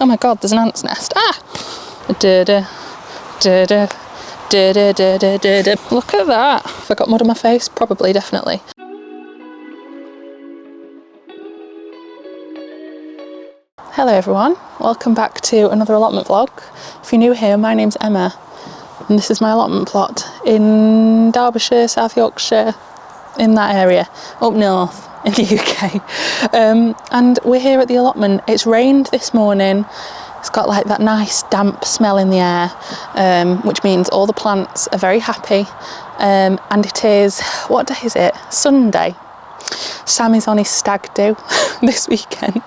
Oh my god, there's an ant's nest. Ah! Da-da, da-da, da-da, da-da, da-da. Look at that. Have I got mud on my face? Probably, definitely. Hello everyone, welcome back to another allotment vlog. If you're new here, my name's Emma and this is my allotment plot in Derbyshire, South Yorkshire, in that area, up north in the UK. And we're here at the allotment. It's rained this morning. It's got like that nice damp smell in the air, which means all the plants are very happy. And it is, what day is it? Sunday. Sam is on his stag do this weekend.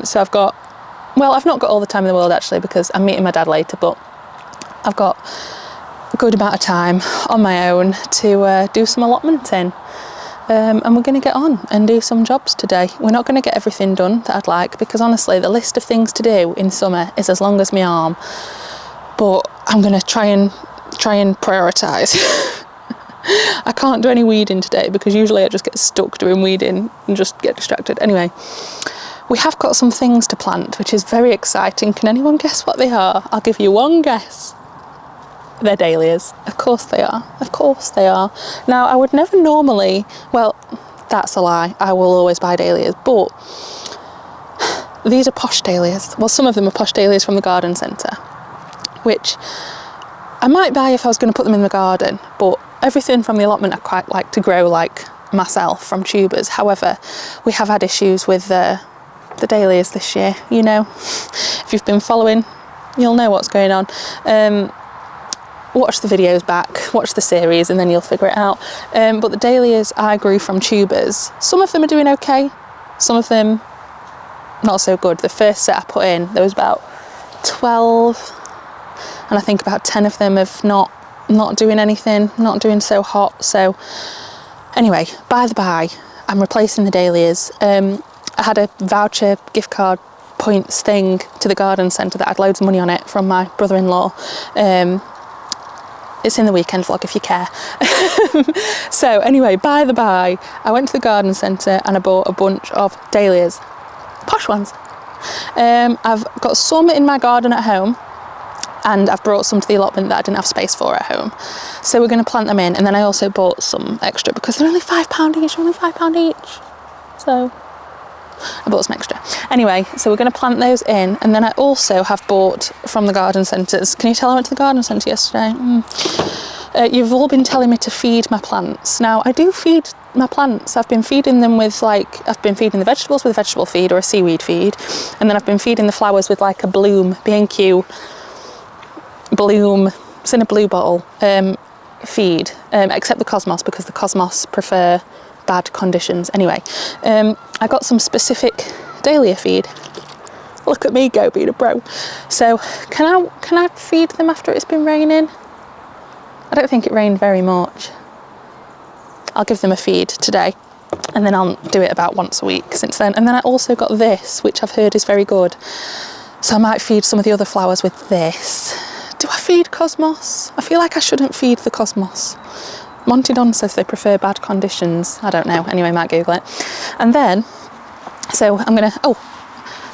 So I've not got all the time in the world actually, because I'm meeting my dad later, but I've got a good amount of time on my own to do some allotmenting. And we're going to get on and do some jobs today. We're not going to get everything done that I'd like, because honestly the list of things to do in summer is as long as my arm, but I'm going to try and prioritise. I can't do any weeding today because usually I just get stuck doing weeding and just get distracted. Anyway, we have got some things to plant, which is very exciting. Can anyone guess what they are? I'll give you one guess. They're dahlias. Of course they are. Of course they are. Now, I would never normally, well, that's a lie. I will always buy dahlias, but these are posh dahlias. Well, some of them are posh dahlias from the garden centre, which I might buy if I was going to put them in the garden, but everything from the allotment I quite like to grow like myself from tubers. However, we have had issues with the dahlias this year, you know. If you've been following, you'll know what's going on. Watch the videos back, watch the series, and then you'll figure it out. But the dahlias I grew from tubers, some of them are doing okay, some of them not so good. The first set I put in, there was about 12, and I think about 10 of them have not doing anything, not doing so hot. So anyway, by the by, I'm replacing the dahlias. I had a voucher gift card points thing to the garden centre that had loads of money on it from my brother-in-law. It's in the weekend vlog if you care. So anyway, by the by, I went to the garden centre and I bought a bunch of dahlias, posh ones. I've got some in my garden at home, and I've brought some to the allotment that I didn't have space for at home. So we're going to plant them in, and then I also bought some extra because they're only £5 each, only £5 each. So I bought some extra. Anyway, so we're going to plant those in, and then I also have bought from the garden centres. Can you tell I went to the garden centre yesterday? You've all been telling me to feed my plants. Now, I do feed my plants. I've been feeding them with I've been feeding the vegetables with a vegetable feed or a seaweed feed, and then I've been feeding the flowers with like a Bloom, B&Q Bloom, it's in a blue bottle, feed, except the Cosmos, because the Cosmos prefer bad conditions. Anyway, I got some specific dahlia feed. Look at me go, being a bro. So can I feed them after it's been raining? I don't think it rained very much. I'll give them a feed today, and then I'll do it about once a week since then. And then I also got this, which I've heard is very good, so I might feed some of the other flowers with this. Do I feed Cosmos? I feel like I shouldn't feed the Cosmos. Monty Don says they prefer bad conditions. I don't know. Anyway, might Google it. And then, so I'm gonna,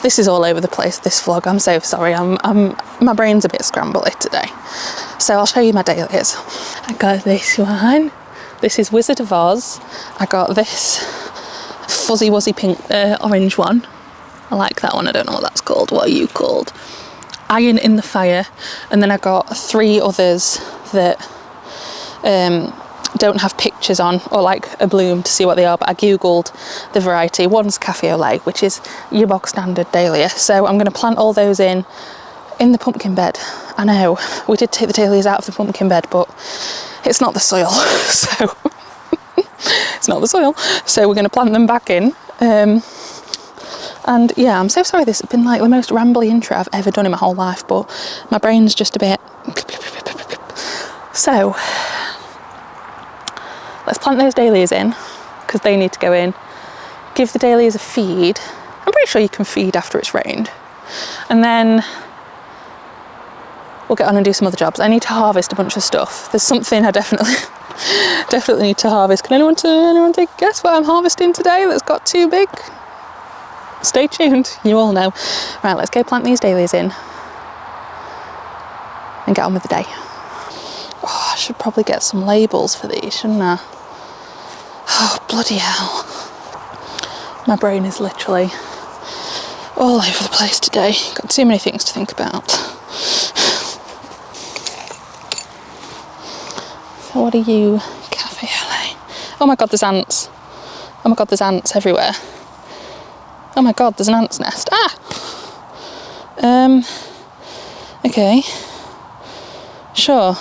this is all over the place, this vlog. I'm so sorry. My brain's a bit scrambly today. So I'll show you my dahlias. I got this one. This is Wizard of Oz. I got this fuzzy wuzzy pink, orange one. I like that one. I don't know what that's called. What are you called? Iron in the Fire. And then I got 3 others that don't have pictures on or like a bloom to see what they are, but I googled the variety. One's Cafe au lait, which is your bog standard dahlia. So I'm going to plant all those in the pumpkin bed. I know we did take the dahlias out of the pumpkin bed, but it's not the soil. So it's not the soil, so we're going to plant them back in. And yeah, I'm so sorry, this has been like the most rambly intro I've ever done in my whole life, but my brain's just a bit. So let's plant those dahlias in, because they need to go in. Give the dahlias a feed. I'm pretty sure you can feed after it's rained. And then we'll get on and do some other jobs. I need to harvest a bunch of stuff. There's something I definitely need to harvest. Can anyone take a guess what I'm harvesting today that's got too big? Stay tuned, you all know. Right, let's go plant these dahlias in and get on with the day. Oh, I should probably get some labels for these, shouldn't I? Oh, bloody hell. My brain is literally all over the place today. Got too many things to think about. So what are you? Cafe LA. Oh my god, there's ants. Oh my god, there's ants everywhere. Oh my god, there's an ant's nest. Ah! Okay. Sure.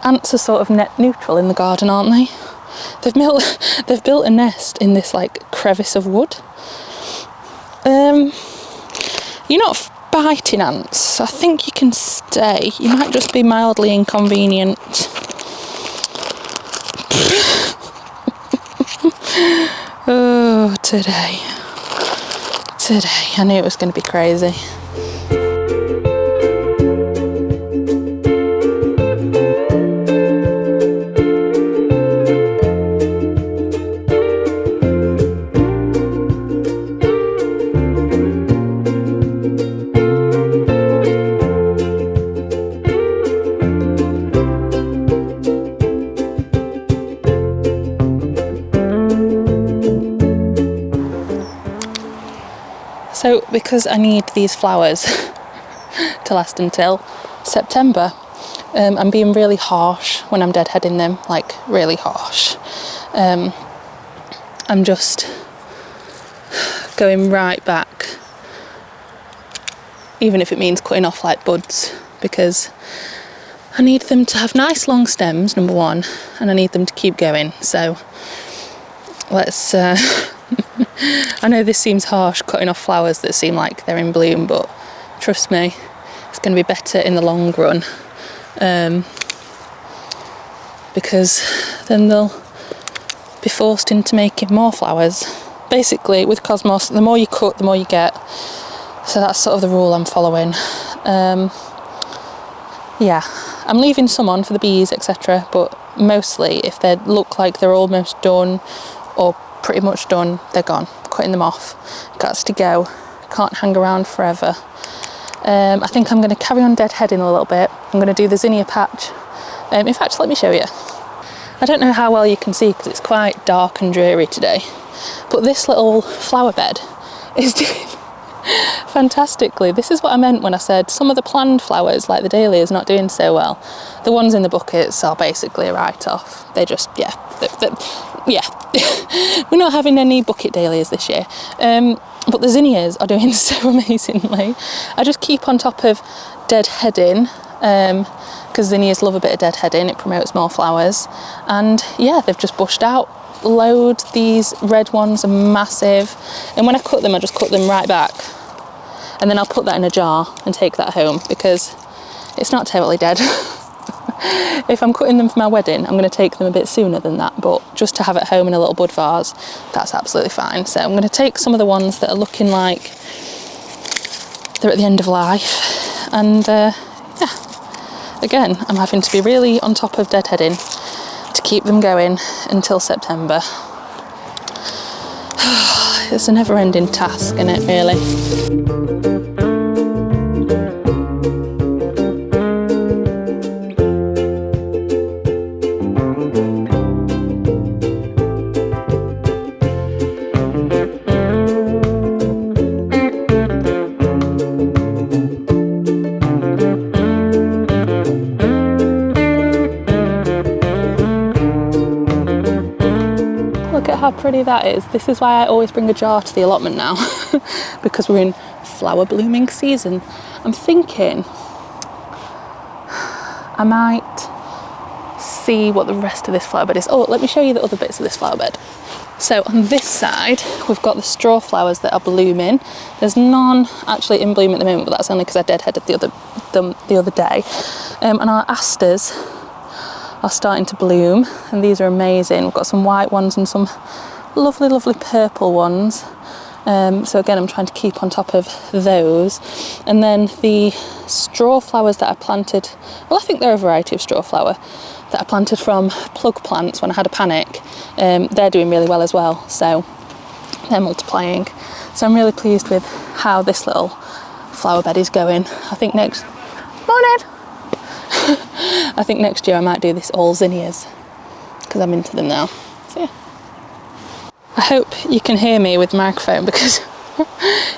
Ants are sort of net neutral in the garden, aren't they? They've built a nest in this like crevice of wood. You're not biting ants, so I think you can stay. You might just be mildly inconvenient. Oh, today. I knew it was going to be crazy. So because I need these flowers to last until September, I'm being really harsh when I'm deadheading them, like really harsh. I'm just going right back, even if it means cutting off like buds, because I need them to have nice long stems, number one, and I need them to keep going. So let's I know this seems harsh, cutting off flowers that seem like they're in bloom, but trust me, it's going to be better in the long run, because then they'll be forced into making more flowers. Basically, with Cosmos, the more you cut, the more you get. So that's sort of the rule I'm following. Yeah, I'm leaving some on for the bees, etc. But mostly, if they look like they're almost done or pretty much done, they're gone. Cutting them off. Got to go. Can't hang around forever. I think I'm going to carry on deadheading a little bit. I'm going to do the zinnia patch. In fact, let me show you. I don't know how well you can see because it's quite dark and dreary today, but this little flower bed is doing fantastically. This is what I meant when I said some of the planned flowers, like the dahlias, not doing so well. The ones in the buckets are basically a write-off. They just, yeah. We're not having any bucket dahlias this year. But the zinnias are doing so amazingly. I just keep on top of deadheading, because zinnias love a bit of deadheading. It promotes more flowers. And yeah, they've just bushed out loads. These red ones are massive. And when I cut them, I just cut them right back. And then I'll put that in a jar and take that home because it's not totally dead. If I'm cutting them for my wedding, I'm going to take them a bit sooner than that, but just to have at home in a little bud vase, that's absolutely fine. So I'm going to take some of the ones that are looking like they're at the end of life, and yeah, again, I'm having to be really on top of deadheading to keep them going until September. It's a never-ending task, isn't it, really? Look at how pretty that is. This is why I always bring a jar to the allotment now, because we're in flower blooming season. I'm thinking I might see what the rest of this flower bed is. Oh, let me show you the other bits of this flower bed. So on this side, we've got the straw flowers that are blooming. There's none actually in bloom at the moment, but that's only because I deadheaded the other day. And our asters are starting to bloom, and these are amazing. We've got some white ones and some lovely, lovely purple ones. So again, I'm trying to keep on top of those. And then the straw flowers that I planted, well, I think they're a variety of straw flower. that I planted from plug plants when I had a panic, they're doing really well as well, so they're multiplying. So I'm really pleased with how this little flower bed is going. I think next year I might do this all zinnias, because I'm into them now. So yeah. I hope you can hear me with the microphone, because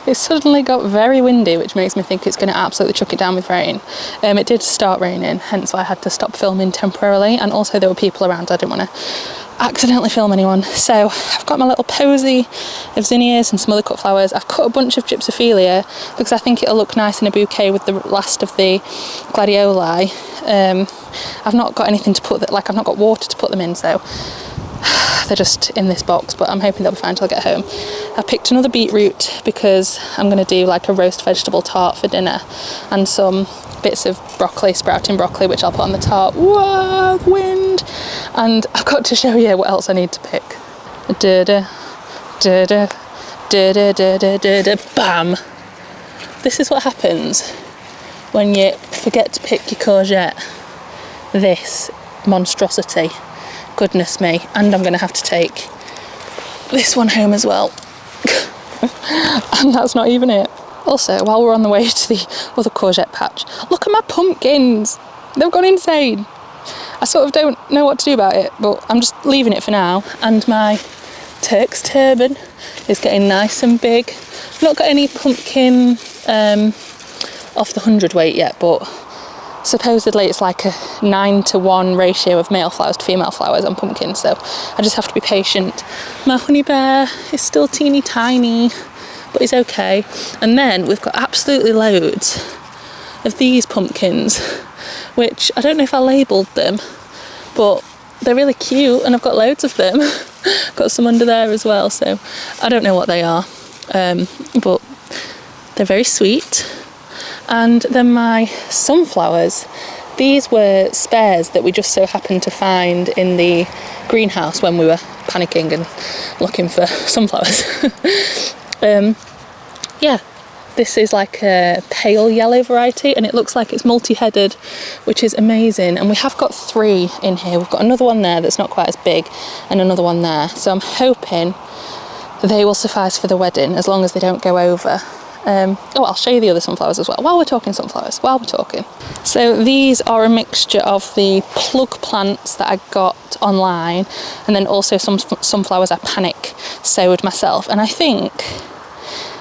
it suddenly got very windy, which makes me think it's going to absolutely chuck it down with rain. It did start raining, hence why I had to stop filming temporarily, and also there were people around. I didn't want to accidentally film anyone. So I've got my little posy of zinnias and some other cut flowers. I've cut a bunch of gypsophilia because I think it'll look nice in a bouquet with the last of the gladioli. I've not got anything to put that, like I've not got water to put them in, so they're just in this box, but I'm hoping they'll be fine till I get home. I picked another beetroot because I'm going to do like a roast vegetable tart for dinner, and some bits of broccoli, sprouting broccoli, which I'll put on the tart. Whoa, wind! And I've got to show you what else I need to pick. Bam! This is what happens when you forget to pick your courgette. This monstrosity. Goodness me. And I'm going to have to take this one home as well. And that's not even it. Also, while we're on the way to the other courgette patch, look at my pumpkins. They've gone insane. I sort of don't know what to do about it, but I'm just leaving it for now. And my Turk's turban is getting nice and big. I've not got any pumpkin off the 100 weight yet, but supposedly it's like a 9-to-1 ratio of male flowers to female flowers on pumpkins, so I just have to be patient. My honey bear is still teeny tiny, but he's okay. And then we've got absolutely loads of these pumpkins, which I don't know if I labelled them, but they're really cute and I've got loads of them. Got some under there as well, so I don't know what they are, but they're very sweet. And then my sunflowers, these were spares that we just so happened to find in the greenhouse when we were panicking and looking for sunflowers. Yeah, this is like a pale yellow variety, and it looks like it's multi-headed, which is amazing. And we have got 3 in here. We've got another one there that's not quite as big, and another one there. So I'm hoping they will suffice for the wedding, as long as they don't go over. I'll show you the other sunflowers as well, while we're talking sunflowers, So these are a mixture of the plug plants that I got online, and then also some sunflowers I panic sowed myself. And I think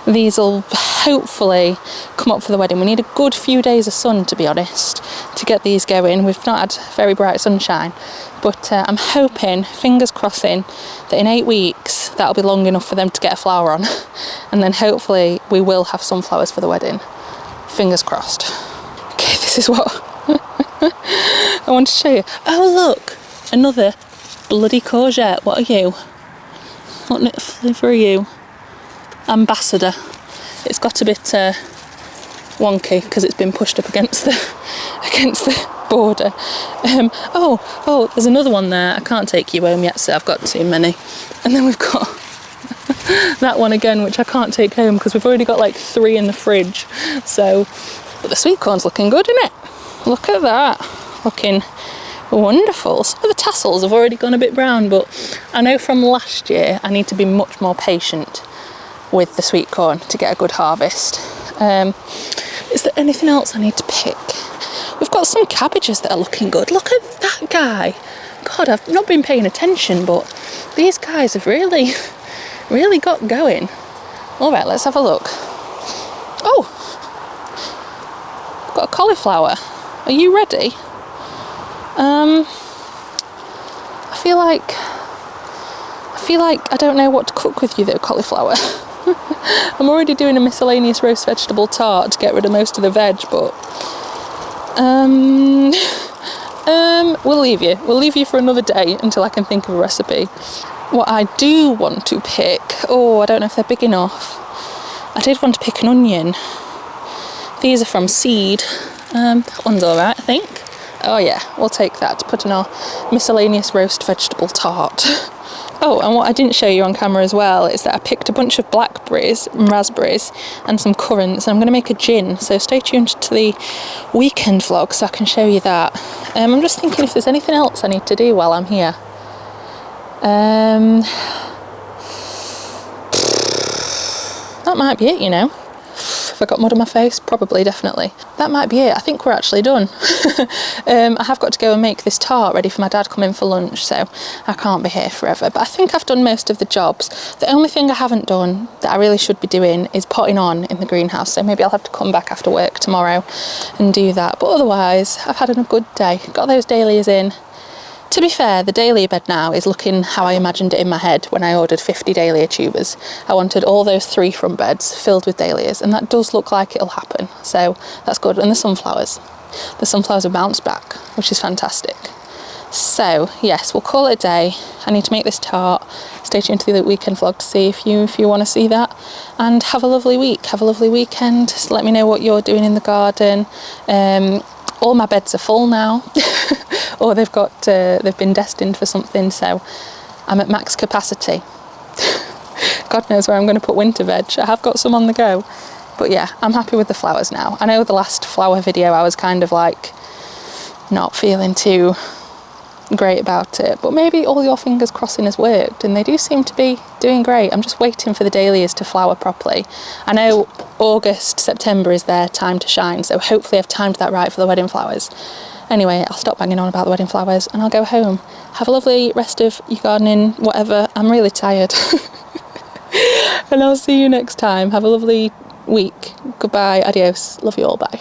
these will hopefully come up for the wedding. We need a good few days of sun, to be honest, to get these going. We've not had very bright sunshine, but I'm hoping, fingers crossing, that in 8 weeks that'll be long enough for them to get a flower on, and then hopefully we will have sunflowers for the wedding. Fingers crossed. Okay, this is what I want to show you. Oh look, another bloody courgette. What are you? What flavour are you? Ambassador. It's got a bit wonky because it's been pushed up against the border. There's another one there. I can't take you home yet, so I've got too many. And then we've got that one again, which I can't take home because we've already got like 3 in the fridge. So, but the sweet corn's looking good, isn't it? Look at that, looking wonderful. Some of the tassels have already gone a bit brown, but I know from last year I need to be much more patient with the sweet corn to get a good harvest. Is there anything else I need to pick? We've got some cabbages that are looking good. Look at that guy. God, I've not been paying attention, but these guys have really got going. All right, let's have a look. Oh, I've got a cauliflower. Are you ready? I feel like I don't know what to cook with you though, cauliflower. I'm already doing a miscellaneous roast vegetable tart to get rid of most of the veg, but we'll leave you. We'll leave you for another day until I can think of a recipe. What I do want to pick, I don't know if they're big enough. I did want to pick an onion. These are from seed. That one's alright, I think. Oh yeah, we'll take that to put in our miscellaneous roast vegetable tart. Oh, and what I didn't show you on camera as well is that I picked a bunch of blackberries and raspberries and some currants, and I'm going to make a gin, so stay tuned to the weekend vlog so I can show you that. I'm just thinking if there's anything else I need to do while I'm here. That might be it, you know. Have I got mud on my face? Probably, definitely. That might be it. I think we're actually done. I have got to go and make this tart ready for my dad coming for lunch, so I can't be here forever. But I think I've done most of the jobs. The only thing I haven't done that I really should be doing is potting on in the greenhouse, so maybe I'll have to come back after work tomorrow and do that. But otherwise, I've had a good day. Got those dahlias in. To be fair, the dahlia bed now is looking how I imagined it in my head when I ordered 50 dahlia tubers. I wanted all those 3 front beds filled with dahlias, and that does look like it'll happen, so that's good. And the sunflowers have bounced back, which is fantastic. So yes, we'll call it a day. I need to make this tart. Stay tuned to the weekend vlog to see if you want to see that, and have a lovely week, have a lovely weekend. So let me know what you're doing in the garden. All my beds are full now, or they've been destined for something, so I'm at max capacity. God knows where I'm going to put winter veg. I have got some on the go, but yeah, I'm happy with the flowers now. I know the last flower video I was kind of like not feeling too great about it, but maybe all your fingers crossing has worked, and they do seem to be doing great. I'm just waiting for the dahlias to flower properly. I know August, September is their time to shine, so hopefully I've timed that right for the wedding flowers. Anyway, I'll stop banging on about the wedding flowers and I'll go home. Have a lovely rest of your gardening, whatever. I'm really tired. And I'll see you next time. Have a lovely week. Goodbye, adios, love you all, bye.